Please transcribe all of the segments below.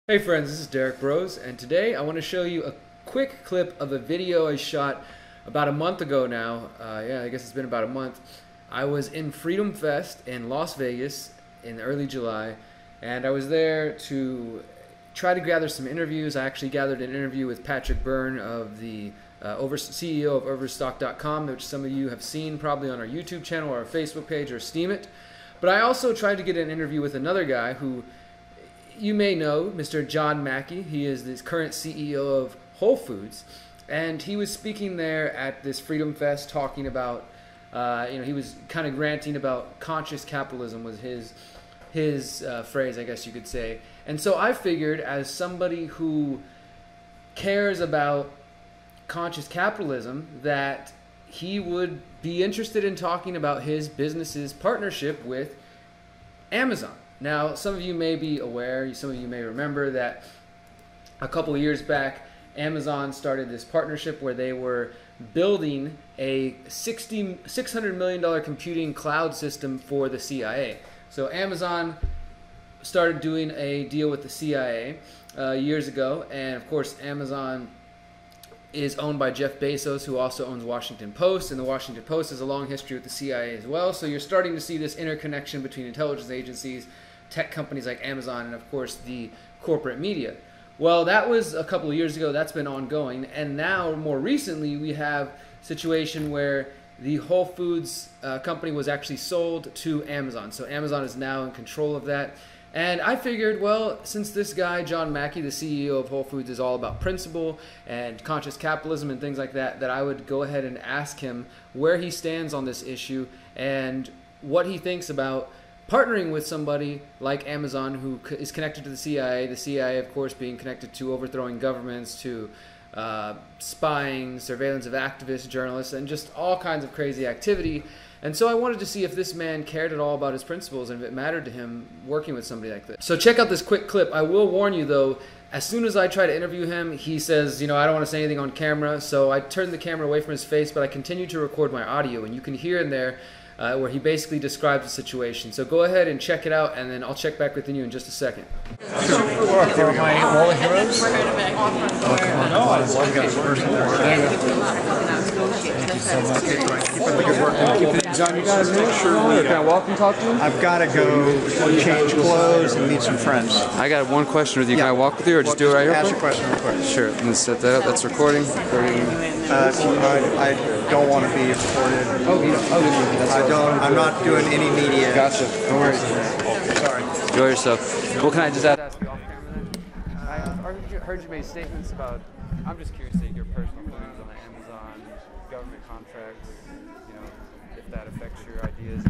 Hey friends, this is Derek Bros, and today I want to show you a quick clip of a video I shot about a month ago now. I guess it's been about a month. I was in Freedom Fest in Las Vegas in early July, and I was there to try to gather some interviews. I actually gathered an interview with Patrick Byrne of the CEO of Overstock.com, which some of you have seen probably on our YouTube channel or our Facebook page or Steam It. But I also tried to get an interview with another guy who you may know, Mr. John Mackey. He is the current CEO of Whole Foods, and he was speaking there at this Freedom Fest talking about, he was kind of ranting about conscious capitalism was his phrase, I guess you could say. And so I figured, as somebody who cares about conscious capitalism, that he would be interested in talking about his business's partnership with Amazon. Now, some of you may be aware, some of you may remember that a couple of years back, Amazon started this partnership where they were building a $600 million computing cloud system for the CIA. So Amazon started doing a deal with the CIA years ago, and of course Amazon is owned by Jeff Bezos, who also owns Washington Post, and the Washington Post has a long history with the CIA as well. So you're starting to see this interconnection between intelligence agencies, tech companies like Amazon, and of course the corporate media. Well, that was a couple of years ago. That's been ongoing, and now more recently we have a situation where the Whole Foods company was actually sold to Amazon. So Amazon is now in control of that. And I figured, well, since this guy, John Mackey, the CEO of Whole Foods, is all about principle and conscious capitalism and things like that, that I would go ahead and ask him where he stands on this issue and what he thinks about partnering with somebody like Amazon, who is connected to the CIA, of course, being connected to overthrowing governments, to spying, surveillance of activists, journalists, and just all kinds of crazy activity. And so I wanted to see if this man cared at all about his principles and if it mattered to him working with somebody like this. So check out this quick clip. I will warn you though, as soon as I try to interview him, he says, I don't want to say anything on camera. So I turned the camera away from his face, but I continue to record my audio, and you can hear in there where he basically describes the situation. So go ahead and check it out, and then I'll check back with you in just a second. For my wall of heroes? Thank you so much. John, you got a minute? Sure. Can I walk and talk to you? I've got to go change clothes and meet some friends. I got one question with you. Can I walk with you, or just do it right here? Ask your question real quick. Sure. I'm going to set that up. That's recording. I don't want to be recorded. I'm not doing any media. Gotcha. No worries. Sorry. Enjoy yourself. Well, can I just ask you off camera then? I heard you make statements about, I'm just curious to your personal feelings on the Amazon government contracts, if that affects your ideas,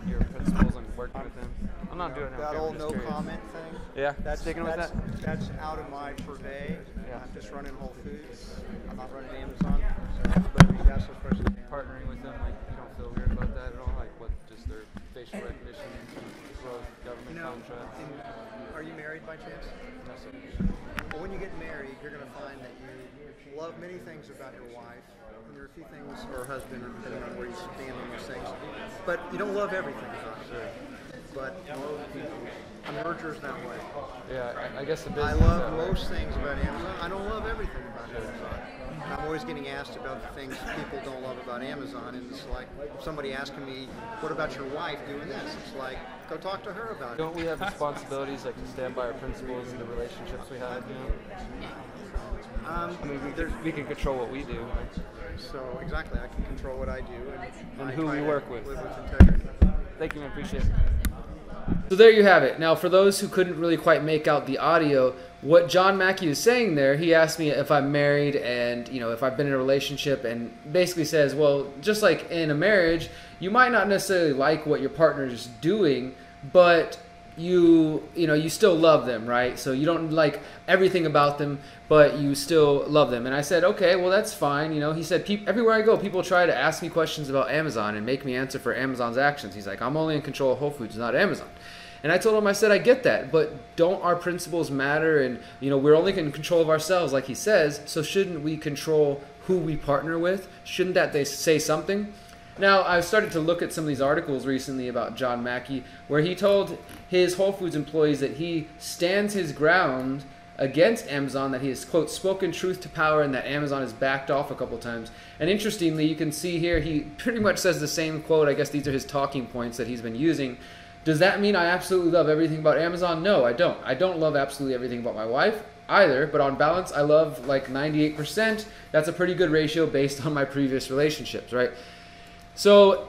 your principles and working with them. I'm not doing that old no comment thing. Yeah, sticking with that? That's out of my purvey. Yeah. I'm just running Whole Foods. I'm not running Amazon. So, but if you ask those questions, Partnering with them, like, you don't feel weird about that at all? Like, what, just their facial recognition as well as government contracts? Are you married by chance? No, sir. Well, when you get married, you're going to find that you love many things about your wife, and there are a few things, or husband, depending on where you stand on those things, but you don't love everything about it. Sure. But a merger's that way. Yeah, I guess the I business love most things about Amazon. I don't love everything about Amazon. And I'm always getting asked about the things people don't love about Amazon, and it's like somebody asking me, what about your wife doing this? It's like, go talk to her about it. Don't we have responsibilities, like, to stand by our principles and the relationships we have, I mean, we can control what we do. So, exactly, I can control what I do. And I who try we to work with. Live with integrity. Thank you, man. Appreciate it. So there you have it. Now, for those who couldn't really quite make out the audio, what John Mackey is saying there, he asked me if I'm married and, if I've been in a relationship, and basically says, well, just like in a marriage, you might not necessarily like what your partner is doing, but you still love them, right? So you don't like everything about them, but you still love them. And I said, okay, well, that's fine. He said, everywhere I go, people try to ask me questions about Amazon and make me answer for Amazon's actions. He's like, I'm only in control of Whole Foods, not Amazon. And I told him, I said, I get that, but don't our principles matter? And, we're only in control of ourselves, like he says, so shouldn't we control who we partner with? Shouldn't that they say something? Now, I've started to look at some of these articles recently about John Mackey, where he told his Whole Foods employees that he stands his ground against Amazon, that he has, quote, spoken truth to power, and that Amazon has backed off a couple times. And interestingly, you can see here, he pretty much says the same quote. I guess these are his talking points that he's been using. Does that mean I absolutely love everything about Amazon? No, I don't. I don't love absolutely everything about my wife either, but on balance, I love like 98%. That's a pretty good ratio based on my previous relationships, right? So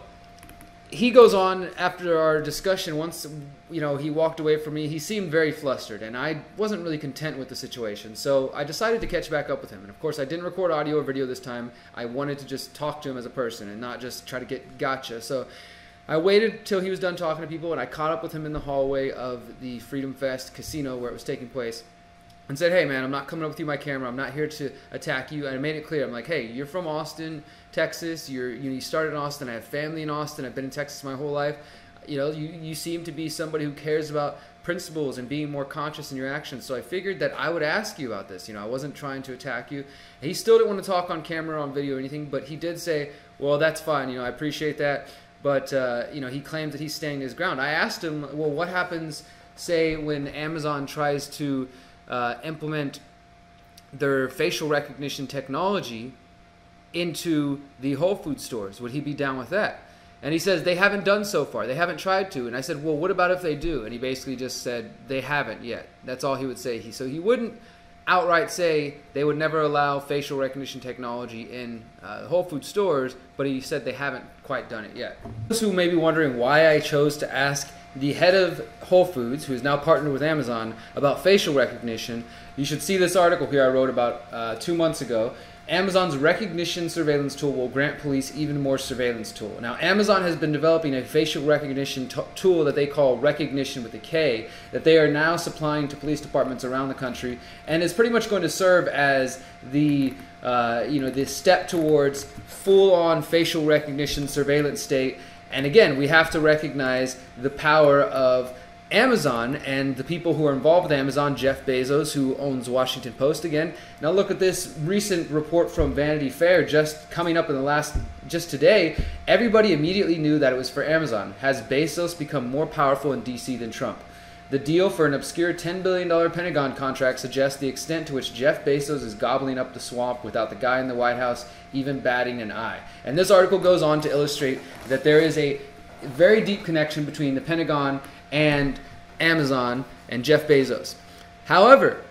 he goes on after our discussion. Once, you know, he walked away from me, he seemed very flustered, and I wasn't really content with the situation. So I decided to catch back up with him. And of course, I didn't record audio or video this time. I wanted to just talk to him as a person and not just try to get gotcha. So I waited till he was done talking to people, and I caught up with him in the hallway of the Freedom Fest casino where it was taking place, and said, hey man, I'm not coming up with you my camera. I'm not here to attack you. And I made it clear. I'm like, hey, you're from Austin, Texas. You started in Austin. I have family in Austin. I've been in Texas my whole life. You know, you seem to be somebody who cares about principles and being more conscious in your actions. So I figured that I would ask you about this. You know, I wasn't trying to attack you. He still didn't want to talk on camera, on video, or anything, but he did say, well, that's fine. You know, I appreciate that. But, you know, he claims that he's standing his ground. I asked him, well, what happens, say, when Amazon tries to implement their facial recognition technology into the Whole Food stores? Would he be down with that? And he says they haven't done so far. They haven't tried to. And I said, well, what about if they do? And he basically just said they haven't yet. That's all he would say. So he wouldn't outright say they would never allow facial recognition technology in Whole Food stores, but he said they haven't quite done it yet. Those who may be wondering why I chose to ask the head of Whole Foods, who is now partnered with Amazon, about facial recognition, you should see this article here I wrote about 2 months ago. Amazon's recognition surveillance tool will grant police even more surveillance tool. Now, Amazon has been developing a facial recognition tool that they call Recognition with a K, that they are now supplying to police departments around the country, and is pretty much going to serve as the the step towards full-on facial recognition surveillance state. And again, we have to recognize the power of Amazon and the people who are involved with Amazon. Jeff Bezos, who owns Washington Post again. Now look at this recent report from Vanity Fair just coming up in the just today. Everybody immediately knew that it was for Amazon. Has Bezos become more powerful in DC than Trump? The deal for an obscure $10 billion Pentagon contract suggests the extent to which Jeff Bezos is gobbling up the swamp without the guy in the White House even batting an eye. And this article goes on to illustrate that there is a very deep connection between the Pentagon and Amazon and Jeff Bezos. However,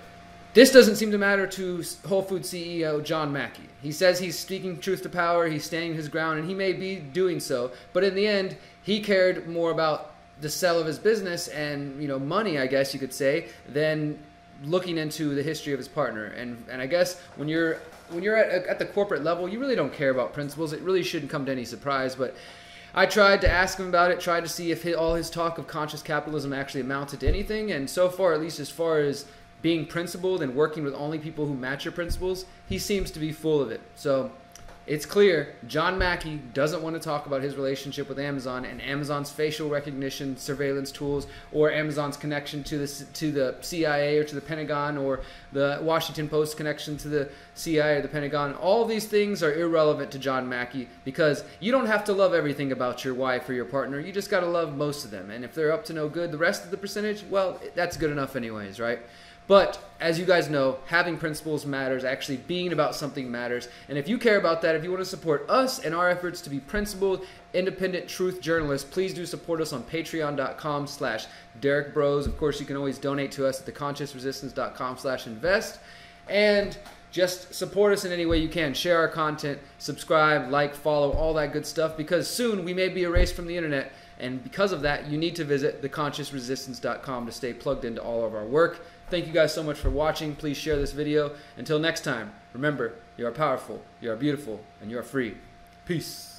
this doesn't seem to matter to Whole Foods CEO John Mackey. He says he's speaking truth to power, he's standing his ground, and he may be doing so, but in the end, he cared more about the sell of his business and, you know, money, I guess you could say, than looking into the history of his partner. And I guess when you're at the corporate level, you really don't care about principles. It really shouldn't come to any surprise, but I tried to ask him about it, tried to see if all his talk of conscious capitalism actually amounted to anything, and so far, at least as far as being principled and working with only people who match your principles, he seems to be full of it. So it's clear John Mackey doesn't want to talk about his relationship with Amazon and Amazon's facial recognition surveillance tools, or Amazon's connection to the CIA or to the Pentagon, or the Washington Post connection to the CIA or the Pentagon. All of these things are irrelevant to John Mackey, because you don't have to love everything about your wife or your partner. You just got to love most of them. And if they're up to no good, the rest of the percentage, well, that's good enough anyways, right? But as you guys know, having principles matters. Actually being about something matters. And if you care about that, if you want to support us and our efforts to be principled, independent truth journalists, please do support us on patreon.com/DerekBros. Of course, you can always donate to us at theconsciousresistance.com/invest. And just support us in any way you can. Share our content, subscribe, like, follow, all that good stuff, because soon we may be erased from the internet. And because of that, you need to visit theconsciousresistance.com to stay plugged into all of our work. Thank you guys so much for watching. Please share this video. Until next time, remember, you are powerful, you are beautiful, and you are free. Peace.